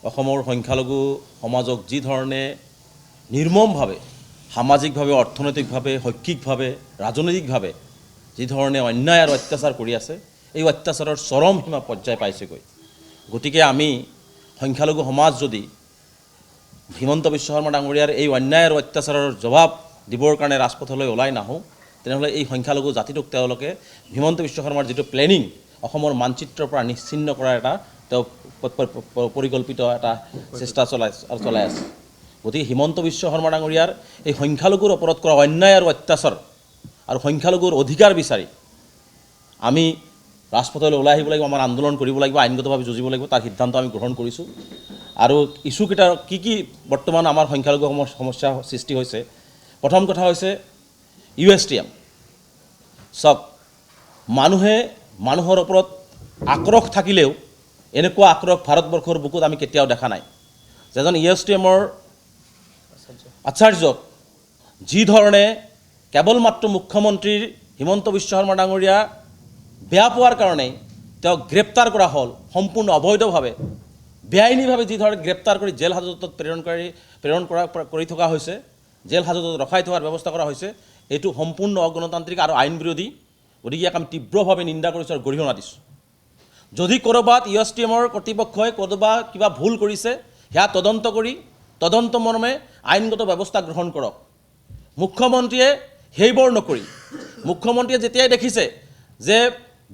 অসমৰ সংখ্যালঘু সমাজক যি ধৰণে নিৰ্মমভাৱে সামাজিকভাৱে অৰ্থনৈতিকভাৱে শৈক্ষিকভাৱে ৰাজনৈতিকভাৱে যি ধৰণে অন্যায় আৰু অত্যাচাৰ কৰি আছে এই অত্যাচাৰৰ চৰম সীমা পৰ্যায় পাইছেগৈ। গতিকে আমি সংখ্যালঘু সমাজ যদি হিমন্ত বিশ্ব শৰ্মা ডাঙৰীয়াৰ এই অন্যায় আৰু অত্যাচাৰৰ জবাব দিবৰ কাৰণে ৰাজপথলৈ ওলাই নাহোঁ তেনেহ'লে এই সংখ্যালঘু জাতিটোক তেওঁলোকে হিমন্ত বিশ্ব শৰ্মাৰ যিটো প্লেনিং অসমৰ মানচিত্ৰৰ পৰা নিশ্চিন্ন কৰাৰ এটা তেওঁ পৰিকল্পিত এটা চেষ্টা চলাই আছে। গতিকে হিমন্ত বিশ্ব শৰ্মা ডাঙৰীয়াৰ এই সংখ্যালঘুৰ ওপৰত কৰা অন্যায় আৰু অত্যাচাৰ আৰু সংখ্যালঘুৰ অধিকাৰ বিচাৰি আমি ৰাজপথলৈ ওলাই আহিব লাগিব, আমাৰ আন্দোলন কৰিব লাগিব, আইনগতভাৱে যুঁজিব লাগিব, তাৰ সিদ্ধান্ত আমি গ্ৰহণ কৰিছোঁ। আৰু ইছ্যুকেইটাৰ কি বৰ্তমান আমাৰ সংখ্যালঘু সমস্যা সৃষ্টি হৈছে, প্ৰথম কথা হৈছে USTM। চাওক, মানুহৰ ওপৰত আক্ৰোশ থাকিলেও এনেকুৱা আক্ৰোশ ভাৰতবৰ্ষৰ বুকুত আমি কেতিয়াও দেখা নাই। যেজন USTMৰ আচাৰ্যক যি ধৰণে কেৱল মাত্ৰ মুখ্যমন্ত্ৰীৰ হিমন্ত বিশ্ব শৰ্মা ডাঙৰীয়া বেয়া পোৱাৰ কাৰণেই তেওঁক গ্ৰেপ্তাৰ কৰা হ'ল, সম্পূৰ্ণ অবৈধভাৱে বেআইনীভাৱে যি ধৰণে গ্ৰেপ্তাৰ কৰি জেল হাজতত প্ৰেৰণ কৰি থকা হৈছে, জেল হাজতত ৰখাই থোৱাৰ ব্যৱস্থা কৰা হৈছে, এইটো সম্পূৰ্ণ অগণতান্ত্ৰিক আৰু আইন বিৰোধী। গতিকে ইয়াক আমি তীব্ৰভাৱে নিন্দা কৰিছোঁ আৰু গৰিহণা দিছোঁ। যদি ক'ৰবাত USTMৰ কৰ্তৃপক্ষই ক'ৰবাত কিবা ভুল কৰিছে সেয়া তদন্ত কৰি তদন্ত মৰ্মে আইনগত ব্যৱস্থা গ্ৰহণ কৰক। মুখ্যমন্ত্ৰীয়ে সেইবোৰ নকৰি মুখ্যমন্ত্ৰীয়ে যেতিয়াই দেখিছে যে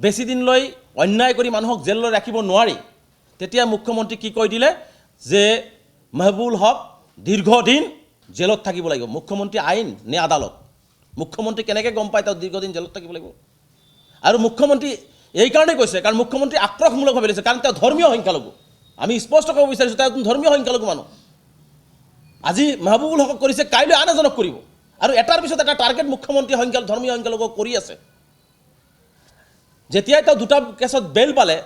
বেছি দিনলৈ অন্যায় কৰি মানুহক জেললৈ ৰাখিব নোৱাৰি তেতিয়া মুখ্যমন্ত্ৰী কি কৈ দিলে যে মেহবুবুল হক দীৰ্ঘদিন জেলত থাকিব লাগিব। মুখ্যমন্ত্ৰী আইন নে আদালত? মুখ্যমন্ত্ৰী কেনেকৈ গম পায় তেওঁ দীৰ্ঘদিন জেলত থাকিব লাগিব? আৰু মুখ্যমন্ত্ৰী এইকাৰণে কৈছে কাৰণ মুখ্যমন্ত্ৰী আক্ৰোশমূলকভাৱে লৈছে, কাৰণ তেওঁ ধৰ্মীয় সংখ্যালঘু। আমি স্পষ্ট ক'ব বিচাৰিছোঁ তেওঁ ধৰ্মীয় সংখ্যালঘু মানুহ। আজি মেহবুবুল হকক কৰিছে, কাইলৈ আন এজনক কৰিব, আৰু এটাৰ পিছত এটা টাৰ্গেট মুখ্যমন্ত্ৰী ধৰ্মীয় সংখ্যালঘুক কৰি আছে। যেতিয়াই তেওঁ দুটা কেছত বেল পালে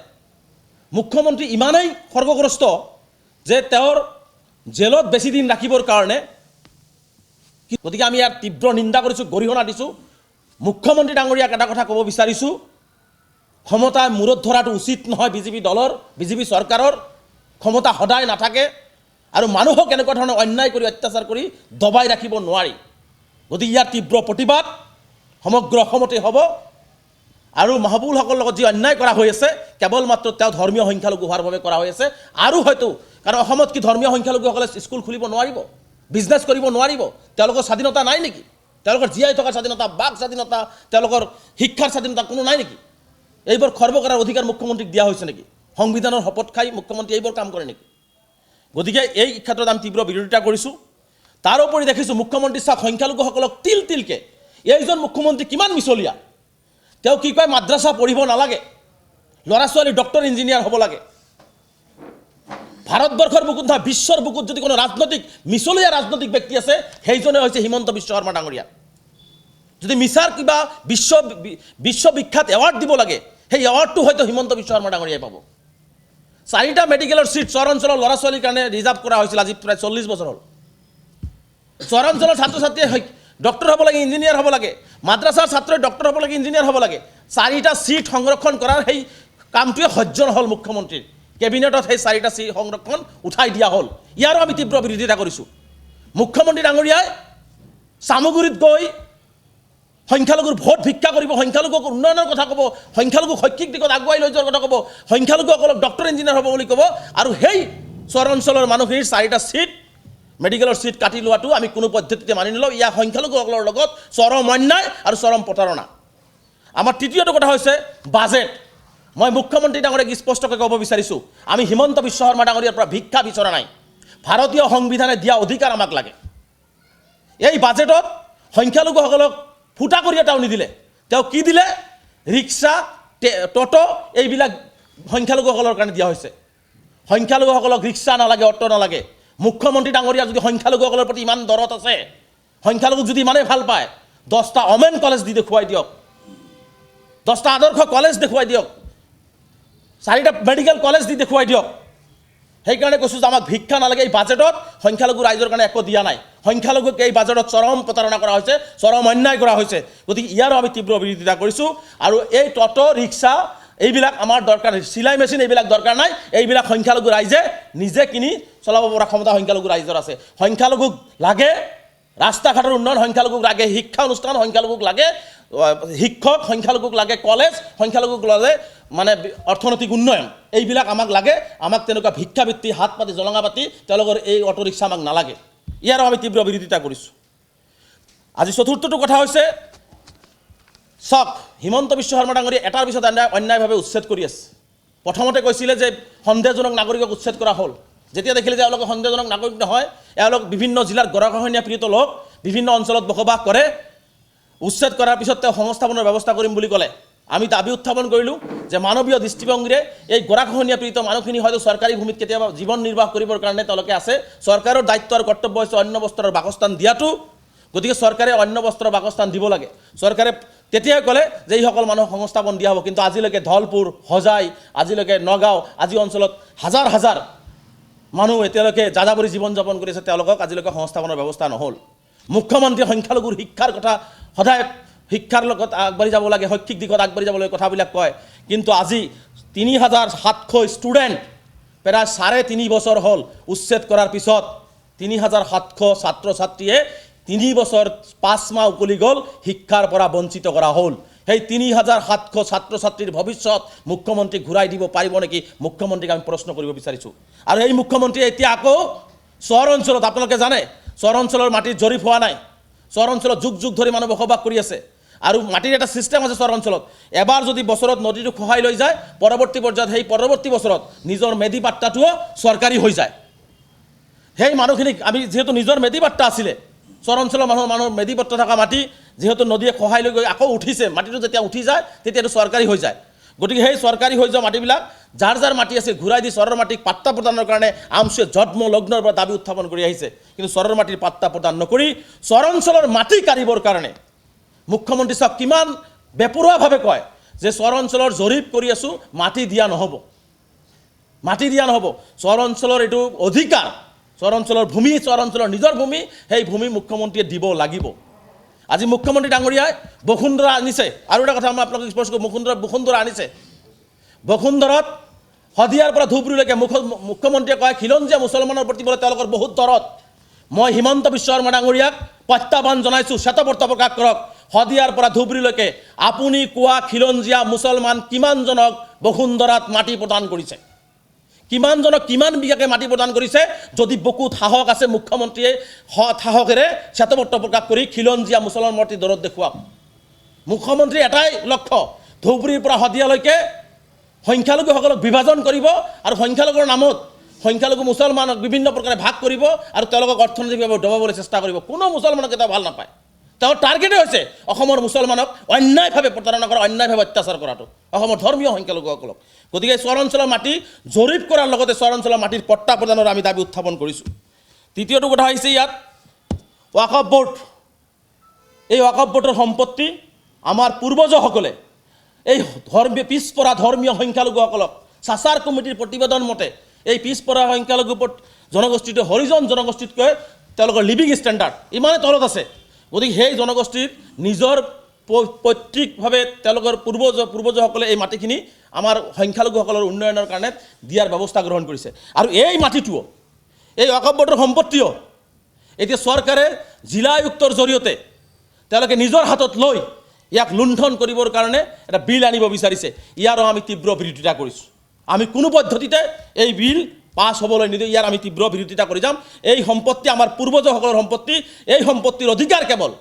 মুখ্যমন্ত্ৰী ইমানেই সৰ্বগ্ৰস্ত যে তেওঁৰ জেলত বেছি দিন ৰাখিবৰ কাৰণে। গতিকে আমি ইয়াৰ তীব্ৰ নিন্দা কৰিছোঁ, গৰিহণা দিছোঁ। মুখ্যমন্ত্ৰী ডাঙৰীয়াক এটা কথা ক'ব বিচাৰিছোঁ, ক্ষমতা মূৰত ধৰাটো উচিত নহয়। বিজেপি চৰকাৰৰ ক্ষমতা সদায় নাথাকে আৰু মানুহক এনেকুৱা ধৰণৰ অন্যায় কৰি অত্যাচাৰ কৰি দবাই ৰাখিব নোৱাৰি। গতিকে ইয়াৰ তীব্ৰ প্ৰতিবাদ সমগ্ৰ অসমতে হ'ব। আৰু মেহবুবুল হকৰ লগত যি অন্যায় কৰা হৈ আছে কেৱল মাত্ৰ তেওঁ ধৰ্মীয় সংখ্যালঘু হোৱাৰ বাবে কৰা হৈ আছে। আৰু হয়তো কাৰণ অসমত কি ধৰ্মীয় সংখ্যালঘুসকলে স্কুল খুলিব নোৱাৰিব, বিজনেছ কৰিব নোৱাৰিব? তেওঁলোকৰ স্বাধীনতা নাই নেকি? তেওঁলোকৰ জীয়াই থকাৰ স্বাধীনতা, বাক স্বাধীনতা, তেওঁলোকৰ শিক্ষাৰ স্বাধীনতা কোনো নাই নেকি? এইবোৰ খৰ্ব কৰাৰ অধিকাৰ মুখ্যমন্ত্ৰীক দিয়া হৈছে নেকি? সংবিধানৰ শপত খাই মুখ্যমন্ত্ৰী এইবোৰ কাম কৰে নেকি? গতিকে এই ক্ষেত্ৰত আমি তীব্ৰ বিৰোধিতা কৰিছোঁ। তাৰোপৰি দেখিছোঁ মুখ্যমন্ত্ৰী চাওক সংখ্যালঘুসকলক তিলকে এইজন মুখ্যমন্ত্ৰী কিমান মিছলীয়া। তেওঁ কি কয়, মাদ্ৰাছা পঢ়িব নালাগে, ল'ৰা ছোৱালী ডক্টৰ ইঞ্জিনিয়াৰ হ'ব লাগে। ভাৰতবৰ্ষৰ বুকুত নহয় বিশ্বৰ বুকুত যদি কোনো মিছলীয়া ৰাজনৈতিক ব্যক্তি আছে সেইজনে হৈছে হিমন্ত বিশ্ব শৰ্মা ডাঙৰীয়া। যদি মিছাৰ কিবা বিশ্ববিখ্যাত এৱাৰ্ড দিব লাগে সেই এৱাৰ্ডটো হয়তো হিমন্ত বিশ্ব শৰ্মা ডাঙৰীয়াই পাব। 4টা মেডিকেলৰ চিট চৰ অঞ্চলৰ ল'ৰা ছোৱালীৰ কাৰণে ৰিজাৰ্ভ কৰা হৈছিল, আজি প্ৰায় 40 বছৰ হ'ল। চৰ অঞ্চলৰ ছাত্ৰ ছাত্ৰীয়ে ডক্টৰ হ'ব লাগে, ইঞ্জিনিয়াৰ হ'ব লাগে, মাদ্ৰাছাৰ ছাত্ৰই ডক্টৰ হ'ব লাগে, ইঞ্জিনিয়াৰ হ'ব লাগে। 4টা চিট সংৰক্ষণ কৰাৰ সেই কামটোৱে সহ্য নহ'ল মুখ্যমন্ত্ৰীৰ। কেবিনেটত সেই 4টা চিট সংৰক্ষণ উঠাই দিয়া হ'ল। ইয়াৰো আমি তীব্ৰ বিৰোধিতা কৰিছোঁ। মুখ্যমন্ত্ৰী ডাঙৰীয়াই চামগুৰিত গৈ সংখ্যালঘুৰ ভোট ভিক্ষা কৰিব, সংখ্যালঘুক উন্নয়নৰ কথা ক'ব, সংখ্যালঘুক শৈক্ষিক দিশত আগুৱাই লৈ যোৱাৰ কথা ক'ব, সংখ্যালঘুসকলক ডক্টৰ ইঞ্জিনিয়াৰ হ'ব বুলি ক'ব, আৰু সেই চৰ অঞ্চলৰ মানুহখিনিৰ 4টা চিট মেডিকেলৰ চিট কাটি লোৱাটো আমি কোনো পদ্ধতিতে মানি নলওঁ। ইয়াৰ সংখ্যালঘুসকলৰ লগত চৰম অন্যায় আৰু চৰম প্ৰতাৰণা। আমাৰ তৃতীয়টো কথা হৈছে বাজেট। মই মুখ্যমন্ত্ৰী ডাঙৰীয়াক স্পষ্টকৈ ক'ব বিচাৰিছোঁ, আমি হিমন্ত বিশ্ব শৰ্মা ডাঙৰীয়াৰ পৰা ভিক্ষা বিচৰা নাই। ভাৰতীয় সংবিধানে দিয়া অধিকাৰ আমাক লাগে। এই বাজেটত সংখ্যালঘুসকলক ফুটা কৰি এটাও নিদিলে। তেওঁ কি দিলে? ৰিক্সা, ট'টো এইবিলাক সংখ্যালঘুসকলৰ কাৰণে দিয়া হৈছে। সংখ্যালঘুসকলক ৰিক্সা নালাগে, অটো নালাগে। মুখ্যমন্ত্ৰী ডাঙৰীয়া যদি সংখ্যালঘুসকলৰ প্ৰতি ইমান দৰদ আছে, সংখ্যালঘুক যদি ইমানেই ভাল পায়, 10টা অমেন কলেজ দি দেখুৱাই দিয়ক, 10টা আদৰ্শ কলেজ দেখুৱাই দিয়ক, 4টা মেডিকেল কলেজ দি দেখুৱাই দিয়ক। সেইকাৰণে কৈছোঁ যে আমাক ভিক্ষা নালাগে। এই বাজেটত সংখ্যালঘু ৰাইজৰ কাৰণে একো দিয়া নাই। সংখ্যালঘুক এই বাজেটত চৰম প্ৰতাৰণা কৰা হৈছে, চৰম অন্যায় কৰা হৈছে। গতিকে ইয়াৰো আমি তীব্ৰ বিৰোধিতা কৰিছোঁ। আৰু এই ট'টো ৰিক্সা এইবিলাক আমাৰ দৰকাৰ চিলাই মেচিন এইবিলাক দৰকাৰ নাই এইবিলাক সংখ্যালঘু ৰাইজে নিজে কিনি চলাব পৰা ক্ষমতা সংখ্যালঘু ৰাইজৰ আছে সংখ্যালঘুক লাগে ৰাস্তা ঘাটৰ উন্নয়ন সংখ্যালঘুক লাগে শিক্ষা অনুষ্ঠান সংখ্যালঘুক লাগে শিক্ষক সংখ্যালঘুক লাগে কলেজ সংখ্যালঘুক লাগে মানে অৰ্থনৈতিক উন্নয়ন এইবিলাক আমাক লাগে আমাক তেনেকুৱা ভিক্ষাবৃত্তি হাত পাতি জলঙা পাতি তেওঁলোকৰ এই অটো ৰিক্সা আমাক নালাগে ইয়াৰো আমি তীব্ৰ বিৰোধিতা কৰিছোঁ আজি চতুৰ্থটো কথা হৈছে চাওক হিমন্ত বিশ্ব শৰ্মা ডাঙৰীয়া এটাৰ পিছত অন্যায়ভাৱে উচ্ছেদ কৰি আছে প্ৰথমতে কৈছিলে যে সন্দেহজনক নাগৰিকক উচ্ছেদ কৰা হ'ল যেতিয়া দেখিলে যে এওঁলোকে সন্দেহজনক নাগৰিক নহয় এওঁলোক বিভিন্ন জিলাৰ গৰাখহনীয়া পীড়িত লোক বিভিন্ন অঞ্চলত বসবাস কৰে উচ্ছেদ কৰাৰ পিছত তেওঁ সংস্থাপনৰ ব্যৱস্থা কৰিম বুলি ক'লে আমি দাবী উত্থাপন কৰিলোঁ যে মানৱীয় দৃষ্টিভংগীৰে এই গৰাখহনীয়া পীড়িত মানুহখিনি হয়তো চৰকাৰী ভূমিত কেতিয়াবা জীৱন নিৰ্বাহ কৰিবৰ কাৰণে তেওঁলোকে আছে চৰকাৰৰ দায়িত্ব আৰু কৰ্তব্য হৈছে অন্য বস্ত্ৰৰ বাসস্থান দিয়াটো গতিকে চৰকাৰে অন্য বস্ত্ৰৰ বাসস্থান দিব লাগে চৰকাৰে তেতিয়াই ক'লে যে এইসকল মানুহক সংস্থাপন দিয়া হ'ব কিন্তু আজিলৈকে ধলপুৰ হজাই আজিলৈকে নগাঁও আজি অঞ্চলত হাজাৰ হাজাৰ মানুহ এতিয়ালৈকে যাযাবৰী জীৱন যাপন কৰিছে তেওঁলোকক আজিলৈকে সংস্থাপনৰ ব্যৱস্থা নহ'ল মুখ্যমন্ত্ৰী সংখ্যালঘুৰ শিক্ষাৰ কথা সদায় শিক্ষাৰ লগত আগবাঢ়ি যাব লাগে শৈক্ষিক দিশত আগবাঢ়ি যাব লাগে কথাবিলাক কয় কিন্তু আজি ৩৭০০ ষ্টুডেণ্ট প্ৰায় ৩.৫ বছৰ হ'ল উচ্ছেদ কৰাৰ পিছত ৩৭০০ ছাত্ৰ ছাত্ৰীয়ে ৩ বছৰ ৫ মাহ উকলি গ'ল শিক্ষাৰ পৰা বঞ্চিত কৰা হ'ল সেই ৩৭০০ ছাত্ৰ ছাত্ৰীৰ ভৱিষ্যত মুখ্যমন্ত্ৰীক ঘূৰাই দিব পাৰিব নেকি মুখ্যমন্ত্ৰীক আমি প্ৰশ্ন কৰিব বিচাৰিছোঁ আৰু এই মুখ্যমন্ত্ৰীয়ে এতিয়া আকৌ চহৰ অঞ্চলত আপোনালোকে জানে চহৰ অঞ্চলৰ মাটিৰ জৰীপ হোৱা নাই চহৰ অঞ্চলত যুগ যুগ ধৰি মানুহ বসবাস কৰি আছে আৰু মাটিৰ এটা ছিষ্টেম আছে চহৰ অঞ্চলত এবাৰ যদি বছৰত নদীটো খহাই লৈ যায় পৰৱৰ্তী পৰ্যায়ত সেই পৰৱৰ্তী বছৰত নিজৰ মেধি পাট্টাটোও চৰকাৰী হৈ যায় সেই মানুহখিনিক আমি যিহেতু নিজৰ মেধি পাট্টা আছিলে চহৰ অঞ্চলৰ মানুহৰ মেধি পট্টা থকা মাটি যিহেতু নদীয়ে খহাই লৈ গৈ আকৌ উঠিছে মাটিটো যেতিয়া উঠি যায় তেতিয়া এইটো চৰকাৰী হৈ যায় গতিকে সেই চৰকাৰী হৈ যোৱা মাটিবিলাক যাৰ যাৰ মাটি আছে ঘূৰাই দি চহৰৰ মাটিক পাট্টা প্ৰদানৰ কাৰণে আমচুৱে জন্ম লগ্নৰ পৰা দাবী উত্থাপন কৰি আহিছে কিন্তু চহৰৰ মাটিৰ পাট্টা প্ৰদান নকৰি চহৰ অঞ্চলৰ মাটি কাঢ়িবৰ কাৰণে মুখ্যমন্ত্ৰী চাওক কিমান বেপৰোৱাভাৱে কয় যে চহৰ অঞ্চলৰ জৰীপ কৰি আছোঁ মাটি দিয়া নহ'ব চহৰ অঞ্চলৰ এইটো অধিকাৰ চহৰ অঞ্চলৰ ভূমি চহৰ অঞ্চলৰ নিজৰ ভূমি সেই ভূমি মুখ্যমন্ত্ৰীয়ে দিব লাগিব আজি মুখ্যমন্ত্ৰী ডাঙৰীয়াই বসুন্ধৰা আনিছে আৰু এটা কথা মই আপোনালোকক স্পষ্ট কৰোঁ বসুন্ধৰা আনিছে বসুন্ধৰাত শদিয়াৰ পৰা ধুবুৰীলৈকে মুখ্যমন্ত্ৰীয়ে কয় খিলঞ্জীয়া মুছলমানৰ প্ৰতি বোলে তেওঁলোকৰ বহুত দৰদ মই হিমন্ত বিশ্ব শৰ্মা ডাঙৰীয়াক প্ৰত্যাহ্বান জনাইছোঁ শ্বেতপত্ৰ প্ৰকাশ কৰক শদিয়াৰ পৰা ধুবুৰীলৈকে আপুনি কোৱা খিলঞ্জীয়া মুছলমান কিমানজনক বসুন্ধৰাত মাটি প্ৰদান কৰিছে কিমানজনক কিমান বিঘাকে মাটি প্ৰদান কৰিছে যদি বুকুত সাহস আছে মুখ্যমন্ত্ৰীয়ে সাহসেৰে শ্বেতপত্ৰ প্ৰকাশ কৰি খিলঞ্জীয়া মুছলমান মূৰ্তিৰ দৰত দেখুৱাওক মুখ্যমন্ত্ৰীৰ এটাই লক্ষ্য ধুবুৰীৰ পৰা শদিয়ালৈকে সংখ্যালঘুসকলক বিভাজন কৰিব আৰু সংখ্যালঘুৰ নামত সংখ্যালঘু মুছলমানক বিভিন্ন প্ৰকাৰে ভাগ কৰিব আৰু তেওঁলোকক অৰ্থনৈতিকভাৱে দবাবলৈ চেষ্টা কৰিব কোনো মুছলমানক এটা ভাল নাপায় তেওঁৰ টাৰ্গেটে হৈছে অসমৰ মুছলমানক অন্যায়ভাৱে প্ৰতাৰণা কৰা অন্যায়ভাৱে অত্যাচাৰ কৰাটো অসমৰ ধৰ্মীয় সংখ্যালঘুসকলক গতিকে চহৰ অঞ্চলৰ মাটি জৰীপ কৰাৰ লগতে চহৰ অঞ্চলৰ মাটিৰ পট্টা প্ৰদানৰ আমি দাবী উত্থাপন কৰিছোঁ তৃতীয়টো কথা হৈছে ইয়াত ৱাকফ বোৰ্ড এই ৱাকফ বোৰ্ডৰ সম্পত্তি আমাৰ পূৰ্বজসকলে এই পিছপৰা ধৰ্মীয় সংখ্যালঘুসকলক চাচাৰ কমিটিৰ প্ৰতিবেদন মতে এই পিছপৰা সংখ্যালঘু জনগোষ্ঠীটো হৰিজন জনগোষ্ঠীতকৈ তেওঁলোকৰ লিভিং ষ্টেণ্ডাৰ্ড ইমানে তলত আছে গতিকে সেই জনগোষ্ঠীৰ নিজৰ পৈতৃকভাৱে তেওঁলোকৰ পূৰ্বজসকলে এই মাটিখিনি আমাৰ সংখ্যালঘুসকলৰ উন্নয়নৰ কাৰণে দিয়াৰ ব্যৱস্থা গ্ৰহণ কৰিছে আৰু এই মাটিটোও এই ৱাকফ বোৰ্ডৰ সম্পত্তিও এতিয়া চৰকাৰে জিলা আয়ুক্তৰ জৰিয়তে তেওঁলোকে নিজৰ হাতত লৈ ইয়াক লুণ্ঠন কৰিবৰ কাৰণে এটা বিল আনিব বিচাৰিছে ইয়াৰো আমি তীব্ৰ বিৰোধিতা কৰিছোঁ আমি কোনো পদ্ধতিতে এই বিল পাছ হ'বলৈ নিদিওঁ ইয়াৰ আমি তীব্ৰ বিৰোধিতা কৰি যাম এই সম্পত্তি আমাৰ পূৰ্বজসকলৰ সম্পত্তি এই সম্পত্তিৰ অধিকাৰ কেৱল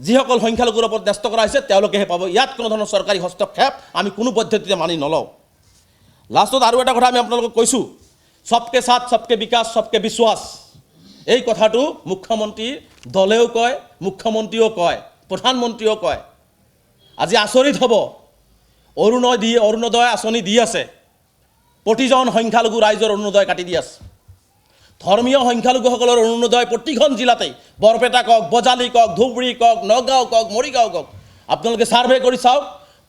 যিসকল সংখ্যালঘুৰ ওপৰত ন্যস্ত কৰা হৈছে তেওঁলোকেহে পাব ইয়াত কোনো ধৰণৰ চৰকাৰী হস্তক্ষেপ আমি কোনো পদ্ধতিতে মানি নলওঁ লাষ্টত আৰু এটা কথা আমি আপোনালোকক কৈছোঁ সবকে সাথ সবকে বিকাশ সবকে বিশ্বাস এই কথাটো মুখ্যমন্ত্ৰীৰ দলেও কয় মুখ্যমন্ত্ৰীও কয় প্ৰধানমন্ত্ৰীও কয় আজি আচৰিত হ'ব অৰুণোদয় আঁচনি দি আছে প্ৰতিজন সংখ্যালঘু ৰাইজৰ অৰুণোদয় কাটি দি আছে ধৰ্মীয় সংখ্যালঘুসকলৰ অৰুণোদয় প্ৰতিখন জিলাতেই বৰপেটা কওক বজালি কওক ধুবুৰী কওক নগাঁও কওক মৰিগাঁও কওক আপোনালোকে ছাৰ্ভে কৰি চাওক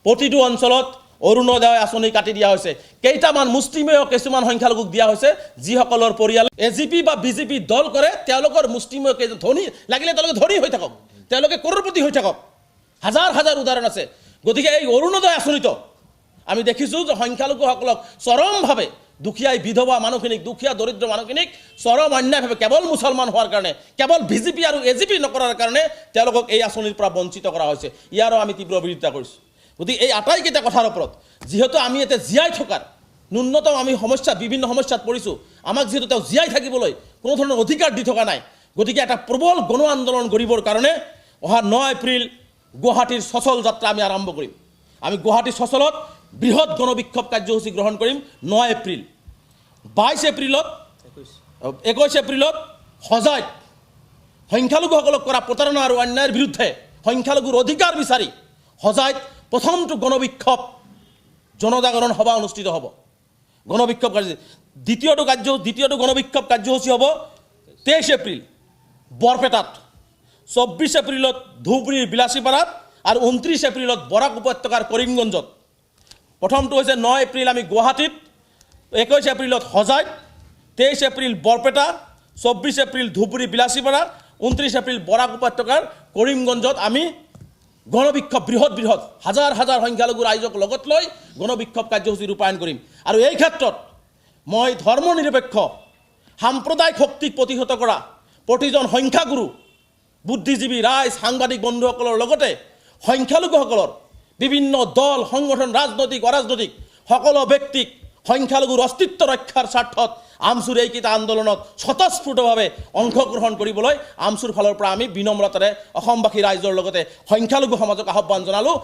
প্ৰতিটো অঞ্চলত অৰুণোদয় আঁচনি কাটি দিয়া হৈছে কেইটামান মুষ্টিমেয় কিছুমান সংখ্যালঘুক দিয়া হৈছে যিসকলৰ পৰিয়াল এজিপি বা বিজেপি দল কৰে তেওঁলোকৰ মুষ্টিমেয় ধনী লাগিলে তেওঁলোকে ধনী হৈ থাকক তেওঁলোকে কৰোড়পতি হৈ থাকক হাজাৰ হাজাৰ উদাহৰণ আছে গতিকে এই অৰুণোদয় আঁচনিত আমি দেখিছোঁ যে সংখ্যালঘুসকলক চৰমভাৱে দুখীয়া বিধৱা মানুহখিনিক, দুখীয়া দৰিদ্ৰ মানুহখিনিক চৰম অন্যায়ভাৱে কেৱল মুছলমান হোৱাৰ কাৰণে, কেৱল বিজেপি আৰু এজিপি নকৰাৰ কাৰণে তেওঁলোকক এই আঁচনিৰ পৰা বঞ্চিত কৰা হৈছে। ইয়াৰো আমি তীব্ৰ বিৰোধিতা কৰিছোঁ। গতিকে এই আটাইকেইটা কথাৰ ওপৰত যিহেতু আমি এতিয়া জীয়াই থকাৰ ন্যূনতম আমি বিভিন্ন সমস্যাত পৰিছোঁ, আমাক যিহেতু তেওঁ জীয়াই থাকিবলৈ কোনো ধৰণৰ অধিকাৰ দি থকা নাই, গতিকে এটা প্ৰবল গণ আন্দোলন কৰিবৰ কাৰণে অহা 9 এপ্ৰিল গুৱাহাটীৰ সচল যাত্ৰা আমি আৰম্ভ কৰিম। আমি গুৱাহাটী সচলত বৃহৎ গণবিক্ষোভ কাৰ্যসূচী গ্ৰহণ কৰিম 9 এপ্ৰিল। 21 এপ্ৰিলত সজাইত সংখ্যালঘুসকলক কৰা প্ৰতাৰণা আৰু অন্যায়ৰ বিৰুদ্ধে সংখ্যালঘুৰ অধিকাৰ বিচাৰি সজাইত প্ৰথমটো গণবিক্ষোভ জনজাগৰণ সভা অনুষ্ঠিত হ'ব। গণবিক্ষোভ দ্বিতীয়টো গণবিক্ষোভ কাৰ্যসূচী হ'ব 23 এপ্ৰিল বৰপেটাত, 24 এপ্ৰিলত ধুবুৰীৰ বিলাসীপাৰাত আৰু 29 এপ্ৰিলত বৰাক উপত্যকাৰ কৰিমগঞ্জত। প্ৰথমটো হৈছে 9 এপ্ৰিল আমি গুৱাহাটীত, 21 এপ্ৰিলত সজাইত, 23 এপ্ৰিল বৰপেটা, 24 এপ্ৰিল ধুবুৰী বিলাসীপাৰা, 29 এপ্ৰিল বৰাক উপত্যকাৰ কৰিমগঞ্জত আমি গণবিক্ষোভ বৃহৎ হাজাৰ সংখ্যালঘু ৰাইজক লগত লৈ গণবিক্ষোভ কাৰ্যসূচী ৰূপায়ণ কৰিম। আৰু এই ক্ষেত্ৰত মই ধৰ্ম নিৰপেক্ষ সাম্প্ৰদায়িক শক্তিক প্ৰতিহত কৰা প্ৰতিজন সংখ্যাগুৰু, বুদ্ধিজীৱী, ৰাইজ, সাংবাদিক বন্ধুসকলৰ লগতে সংখ্যালঘুসকলৰ বিভিন্ন দল, সংগঠন, ৰাজনৈতিক, অৰাজনৈতিক সকলো ব্যক্তিক সংখ্যালঘুৰ অস্তিত্ব ৰক্ষাৰ স্বাৰ্থত আমচুৰ এইকেইটা আন্দোলনত স্বতঃস্ফূৰ্তভাৱে অংশগ্ৰহণ কৰিবলৈ আমচুৰ ফালৰ পৰা আমি বিনম্ৰতাৰে অসমবাসী ৰাইজৰ লগতে সংখ্যালঘু সমাজক আহ্বান জনালোঁ।